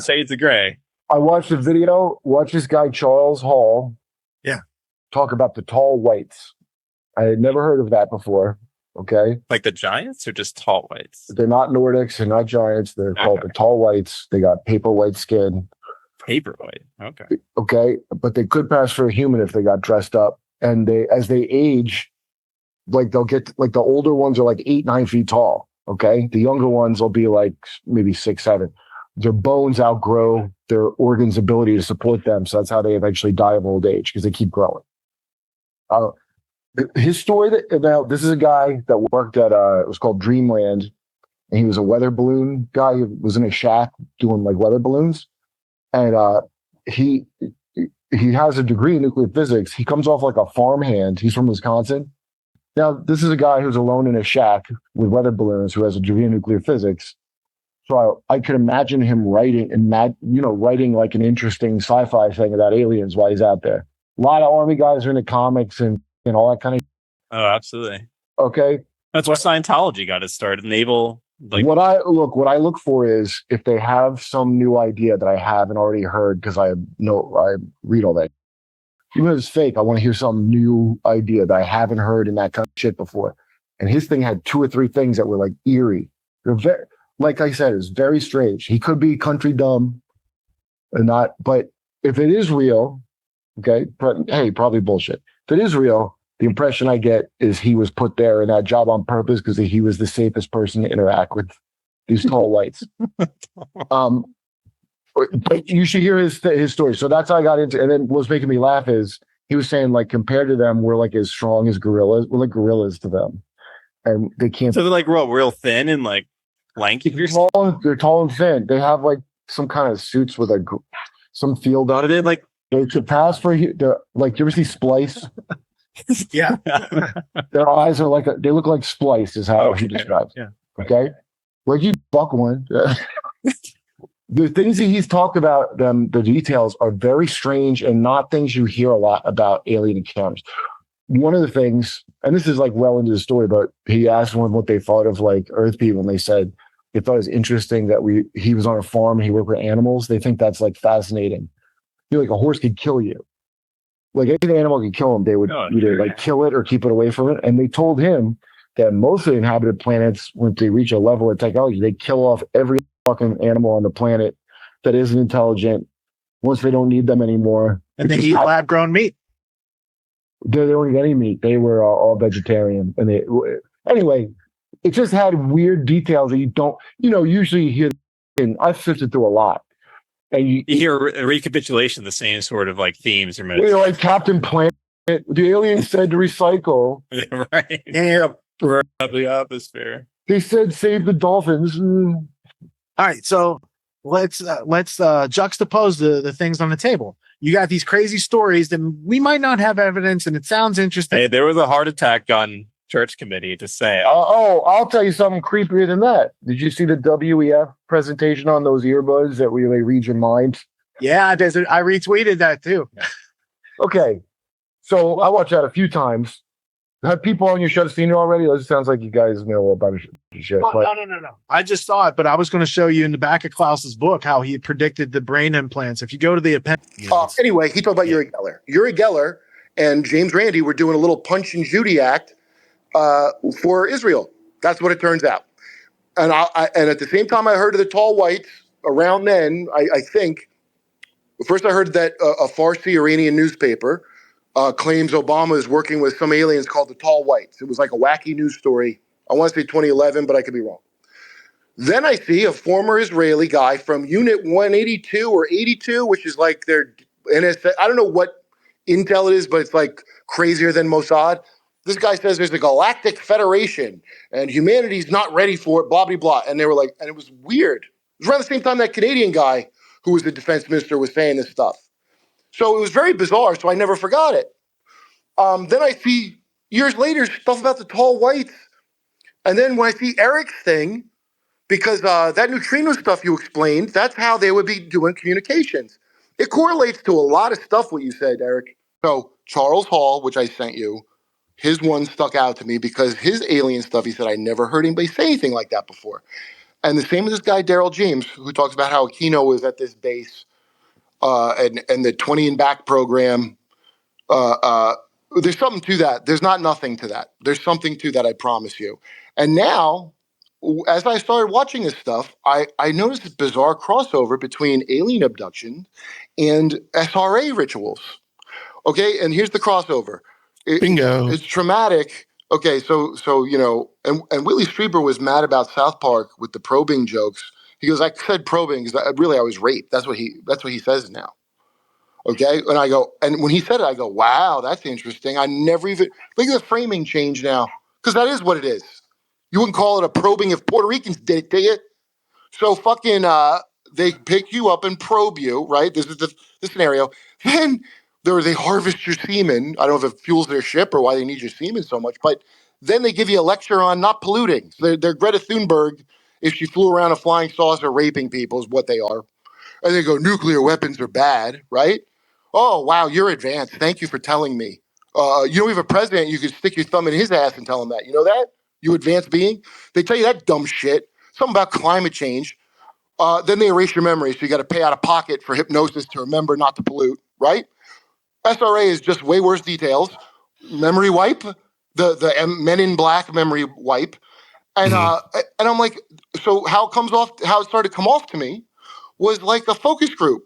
Shades of Grey. I watched a video. Watch this guy Charles Hall. Yeah. Talk about the tall whites. I had never heard of that before. Okay. Like the giants or just tall whites? They're not Nordics. They're not giants. They're called the tall whites. They got paper white skin. Paper white. Okay. Okay. But they could pass for a human if they got dressed up. And as they age, like they'll get, like the older ones are like 8-9 feet tall. Okay. The younger ones will be like maybe 6-7. Their bones outgrow their organs' ability to support them. So that's how they eventually die of old age, because they keep growing. His story, now this is a guy that worked at, it was called Dreamland, and he was a weather balloon guy. He was in a shack doing like weather balloons. And he has a degree in nuclear physics. He comes off like a farmhand. He's from Wisconsin. Now, this is a guy who's alone in a shack with weather balloons who has a degree in nuclear physics. So I could imagine him writing writing like an interesting sci-fi thing about aliens while he's out there. A lot of Army guys are into comics and all that kind of. Oh, absolutely. Okay. That's where Scientology got its start. Naval. What I look for is if they have some new idea that I haven't already heard, because I read all that. Even if it's fake, I want to hear some new idea that I haven't heard in that kind of shit before. And his thing had 2 or 3 things that were like eerie. They're very, like I said, it's very strange. He could be country dumb or not, but if it is real, okay, hey, probably bullshit. If it is real, the impression I get is he was put there in that job on purpose because he was the safest person to interact with these tall whites. But you should hear his story. So that's how I got into. And then what's making me laugh is he was saying, like, compared to them, we're like as strong as gorillas. We're like gorillas to them, and they can't. So they're like real thin and like lanky. They're tall and thin. They have like some kind of suits with some field on it. Like they could pass for like. You ever see Splice? Yeah. Their eyes are like they look like Splice is how he describes. Yeah. Okay. Like you buck one. The things that he's talked about, the details are very strange and not things you hear a lot about alien encounters. One of the things, and this is like well into the story, but he asked them what they thought of like Earth people, and they said they thought it was interesting that he was on a farm and he worked with animals. They think that's like fascinating. You know, like a horse could kill you. Like any animal could kill him, they would either like kill it or keep it away from it. And they told him that most of the inhabited planets, when they reach a level of technology, they kill off every fucking animal on the planet that isn't intelligent once they don't need them anymore. And they eat lab-grown meat. They don't eat any meat. They were all vegetarian. And anyway, it just had weird details that you don't, usually hear. And I've sifted through a lot. And you hear a recapitulation of the same sort of like themes or like Captain Planet, the aliens said to recycle. Right. Yeah. Up the atmosphere. They said save the dolphins. All right, so let's juxtapose the things on the table. You got these crazy stories that we might not have evidence, and it sounds interesting. Hey, there was a heart attack on church committee to say. I'll tell you something creepier than that. Did you see the WEF presentation on those earbuds that really read your mind? Yeah, I retweeted that too. Okay, so I watched that a few times. Have people on your show seen it already? It sounds like you guys know about shit. No. I just saw it, but I was going to show you in the back of Klaus's book how he predicted the brain implants. If you go to the appendix. Anyway, he talked about Uri Geller. Uri Geller and James Randi were doing a little Punch and Judy act for Israel. That's what it turns out. And and at the same time I heard of the tall whites, around then, I think, first I heard that a Farsi Iranian newspaper claims Obama is working with some aliens called the Tall Whites. It was like a wacky news story. I want to say 2011, but I could be wrong. Then I see a former Israeli guy from Unit 182 or 82, which is like their NSA. I don't know what intel it is, but it's like crazier than Mossad. This guy says there's a galactic federation and humanity's not ready for it, blah, blah, blah. And they were like, and it was weird. It was around the same time that Canadian guy who was the defense minister was saying this stuff. So it was very bizarre, so I never forgot it. Then I see years later stuff about the tall whites. And then when I see Eric's thing, because that neutrino stuff you explained, that's how they would be doing communications. It correlates to a lot of stuff what you said, Eric. So Charles Hall, which I sent you, his one stuck out to me because his alien stuff, he said, I never heard anybody say anything like that before. And the same with this guy, Daryl James, who talks about how Aquino was at this base and the 20 and back program. There's something to that. There's not nothing to that. There's something to that, I promise you. And now, as I started watching this stuff, I noticed this bizarre crossover between alien abduction and SRA rituals. Okay, and here's the crossover. Bingo. It's traumatic. Okay, so and Whitley Strieber was mad about South Park with the probing jokes. He goes, I said probing because I was raped. That's what he says now. Okay, and I go, and when he said it, I go, wow, that's interesting. I never even look at the framing change now, because that is what it is. You wouldn't call it a probing if Puerto Ricans did it, do you? So fucking they pick you up and probe you, right? This is the scenario. Then they harvest your semen. I don't know if it fuels their ship or why they need your semen so much, but then they give you a lecture on not polluting. So they're Greta Thunberg if she flew around a flying saucer raping people is what they are. And they go, nuclear weapons are bad, right? Oh, wow, you're advanced. Thank you for telling me. We have a president, you could stick your thumb in his ass and tell him that. You know that? You advanced being? They tell you that dumb shit. Something about climate change. Then they erase your memory, so you got to pay out of pocket for hypnosis to remember not to pollute, right? SRA is just way worse details. Memory wipe, the Men in Black memory wipe. And and I'm like, so how it started to come off to me was like a focus group.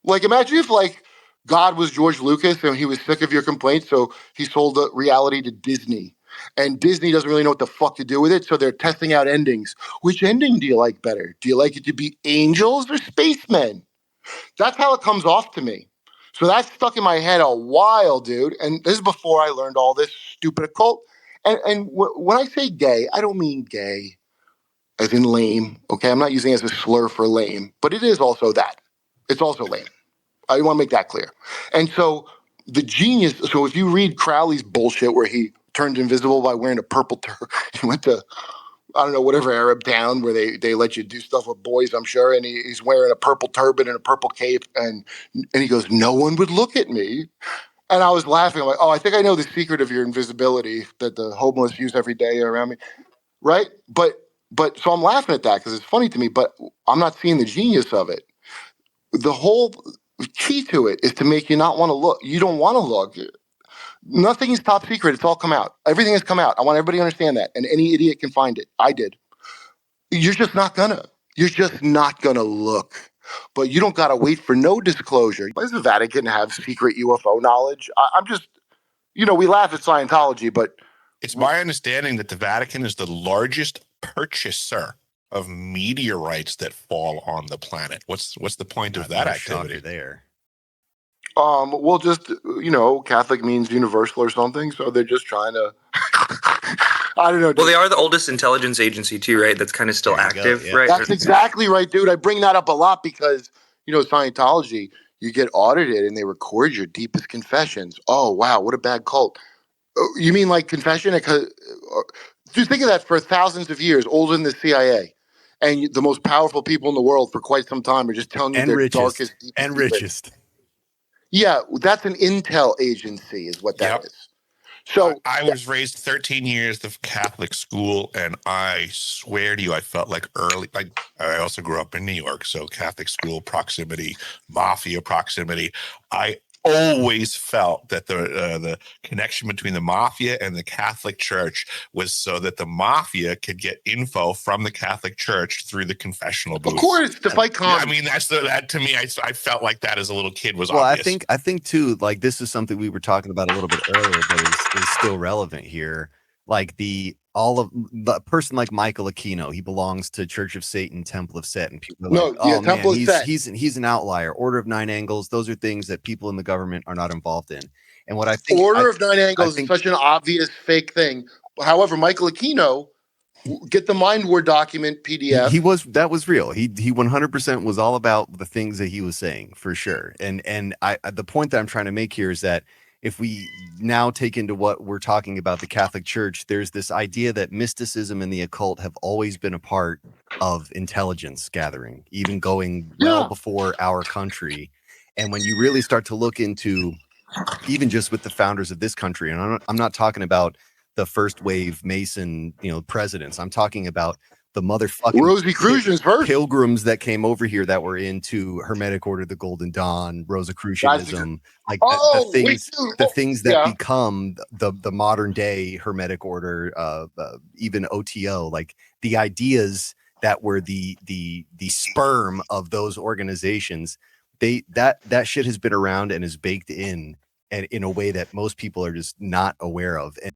Like, imagine if like God was George Lucas and he was sick of your complaints, so he sold the reality to Disney. And Disney doesn't really know what the fuck to do with it, so they're testing out endings. Which ending do you like better? Do you like it to be angels or spacemen? That's how it comes off to me. So that's stuck in my head a while, dude. And this is before I learned all this stupid occult. And when I say gay, I don't mean gay as in lame. Okay, I'm not using it as a slur for lame, but it is also that. It's also lame. I want to make that clear. And so the genius, so if you read Crowley's bullshit where he turned invisible by wearing a purple turban, he went to, I don't know, whatever Arab town where they let you do stuff with boys, I'm sure, and he's wearing a purple turban and a purple cape, and he goes, no one would look at me. And I was laughing. I'm like, oh, I think I know the secret of your invisibility that the homeless use every day around me. Right? But so I'm laughing at that because it's funny to me, but I'm not seeing the genius of it. The whole key to it is to make you not want to look. You don't want to look. Nothing is top secret. It's all come out. Everything has come out. I want everybody to understand that. And any idiot can find it. I did. You're just not gonna. You're just not gonna look. But you don't gotta wait for no disclosure. Why does the Vatican have secret UFO knowledge? I'm just, we laugh at Scientology, but It's my understanding that the Vatican is the largest purchaser of meteorites that fall on the planet. What's the point of that activity there? Well, just Catholic means universal or something, so they're just trying to. I don't know. Well, they are the oldest intelligence agency too, right? That's kind of still active, right? That's exactly right, dude. I bring that up a lot because Scientology, you get audited and they record your deepest confessions. Oh wow, what a bad cult. You mean like confession? Just think of that for thousands of years, older than the CIA. And the most powerful people in the world for quite some time are just telling you their darkest, deepest and secrets. richest. Yeah, that's an intel agency is what that is. So I was raised 13 years of Catholic school, and I swear to you, I felt like I also grew up in New York, so Catholic school proximity, mafia proximity. I always felt that the connection between the mafia and the Catholic Church was so that the mafia could get info from the Catholic Church through the confessional booth. Of course, to fight communism. I mean, that to me, I felt like that as a little kid was well, obvious. I think too, like this is something we were talking about a little bit earlier, but is still relevant here. Like the person like Michael Aquino, he belongs to Church of Satan, Temple of Set, and people are like, Temple of Set. He's an outlier. Order of Nine Angles, those are things that people in the government are not involved in. And what I think Order of Nine Angles is such an obvious fake thing. However, Michael Aquino, get the Mind War document PDF. That was real. He 100% was all about the things that he was saying for sure. And the point that I'm trying to make here is that if we now take into what we're talking about the Catholic Church, there's this idea that mysticism and the occult have always been a part of intelligence gathering, even going well before our country. And when you really start to look into even just with the founders of this country, and I'm not talking about the first wave Mason, presidents. I'm talking about the motherfucking Rosicrucians first. pilgrims that came over here that were into Hermetic Order, the Golden Dawn, Rosicrucianism, like the things that become the modern day Hermetic Order, even OTO, like the ideas that were the sperm of those organizations. That shit has been around and is baked in, and in a way that most people are just not aware of. And